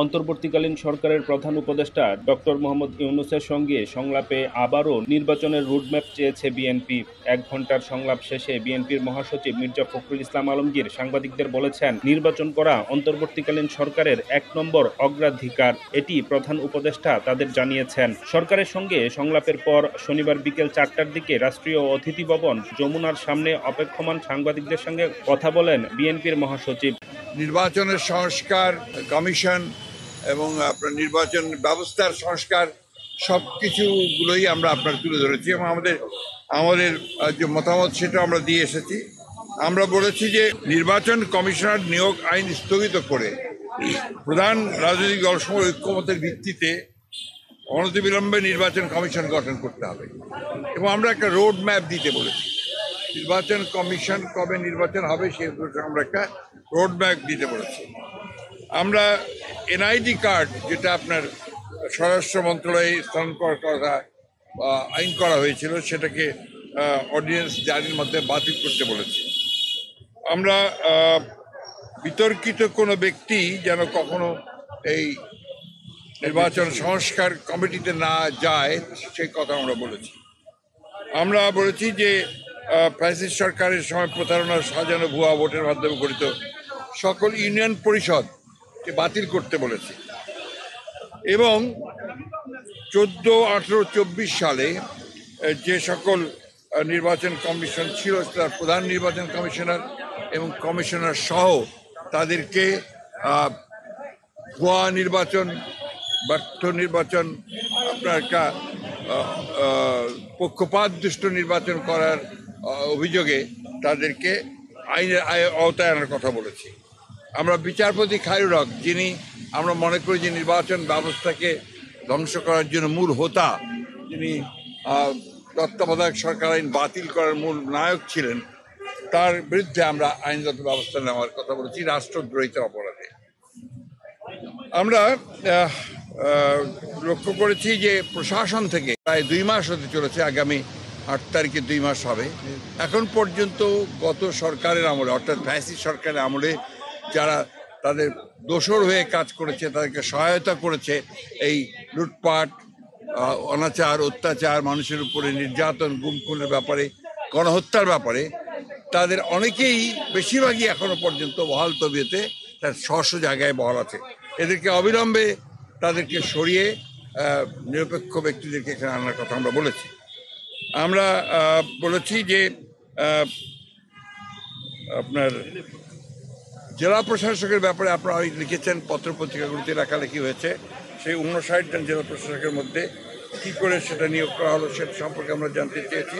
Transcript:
অন্তর্বর্তীকালীন সরকারের প্রধান উপদেষ্টা ডক্টর মোহাম্মদ ইউনূসের সঙ্গে সংলাপে আবারও নির্বাচনের রুটম্যাপ চেয়েছে বিএনপি। ১ ঘণ্টার সংলাপ শেষে বিএনপির মহাসচিব মির্জা ফখরুল ইসলাম আলমগীর সাংবাদিকদের বলেছেন, নির্বাচন করা অন্তর্বর্তীকালীন সরকারের ১ নম্বর অগ্রাধিকার। এটি প্রধান উপদেষ্টা তাদের জানিয়েছেন। সরকারের সঙ্গে সংলাপের পর শনিবার বিকেল ৪টার দিকে রাষ্ট্রীয় অতিথি ভবন যমুনার সামনে অপেক্ষমান সাংবাদিকদের সঙ্গে কথা বলেন বিএনপির মহাসচিব। নির্বাচনের সংস্কার কমিশন এবং আপনার নির্বাচন ব্যবস্থার সংস্কার সবকিছুগুলোই আমরা আপনার তুলে ধরেছি এবং আমাদের যে মতামত সেটা আমরা দিয়ে এসেছি। আমরা বলেছি যে নির্বাচন কমিশনার নিয়োগ আইন স্থগিত করে প্রধান রাজনৈতিক দলসমূহ ঐক্যমতের ভিত্তিতে অনতিবিলম্বে নির্বাচন কমিশন গঠন করতে হবে এবং আমরা একটা রোড ম্যাপ দিতে বলেছি। নির্বাচন কমিশন কবে নির্বাচন হবে সে আমরা একটা রোড ম্যাপ দিতে বলেছি। আমরা এনআইডি কার্ড যেটা আপনার স্বরাষ্ট্র মন্ত্রণালয়ে স্থানান্তর করা আইন করা হয়েছিল সেটাকে অর্ডিন্যান্স জারির মধ্যে বাতিল করতে বলেছি। আমরা বিতর্কিত কোনো ব্যক্তি যেন কখনো এই নির্বাচন সংস্কার কমিটিতে না যায় সেই কথা আমরা বলেছি। আমরা বলেছি যে ফ্যাসিস্ট সরকারের সময় প্রতারণার সাজানো ভুয়া ভোটের মাধ্যমে গঠিত সকল ইউনিয়ন পরিষদকে বাতিল করতে বলেছি এবং 14, 18, 24 সালে যে সকল নির্বাচন কমিশন ছিল তার প্রধান নির্বাচন কমিশনার এবং কমিশনার সহ তাদেরকে ভুয়া নির্বাচন, ব্যর্থ নির্বাচন, আপনার একটা পক্ষপাতদুষ্ট নির্বাচন করার অভিযোগে তাদেরকে আইনের আওতায় আনার কথা বলেছি। আমরা বিচারপতি খায়রুল হক, যিনি আমরা মনে করি যে নির্বাচন ব্যবস্থাকে ধ্বংস করার জন্য মূল হোতা, যিনি তত্ত্বাবধায়ক সরকার আইন বাতিল করার মূল নায়ক ছিলেন, তার বিরুদ্ধে আমরা আইনগত ব্যবস্থা নেওয়ার কথা বলেছি রাষ্ট্রদ্রোহিতার অপরাধে। আমরা লক্ষ্য করেছি যে প্রশাসন থেকে প্রায় 2 মাস হতে চলেছে, আগামী 8 তারিখে 2 মাস হবে। এখন পর্যন্ত গত সরকারের আমলে অর্থাৎ ফ্যাসিস্ট সরকারের আমলে যারা তাদের দোসর হয়ে কাজ করেছে, তাদেরকে সহায়তা করেছে এই লুটপাট, অনাচার, অত্যাচার, মানুষের উপরে নির্যাতন, গুম খুনের ব্যাপারে, গণহত্যার ব্যাপারে, তাদের অনেকেই বেশিরভাগই এখনো পর্যন্ত বহাল তবিয়তে তার স্ব জায়গায় বহাল আছে। এদেরকে অবিলম্বে তাদেরকে সরিয়ে নিরপেক্ষ ব্যক্তিদেরকে এখানে আনার কথা আমরা বলেছি। আমরা বলেছি যে আপনার জেলা প্রশাসকের ব্যাপারে আপনারা লিখেছেন, পত্রপত্রিকাগুলিতে লেখালেখি হয়েছে, সেই 59 জন জেলা প্রশাসকের মধ্যে কী করে সেটা নিয়োগ করা হলো সেটা সম্পর্কে আমরা জানতে চেয়েছি।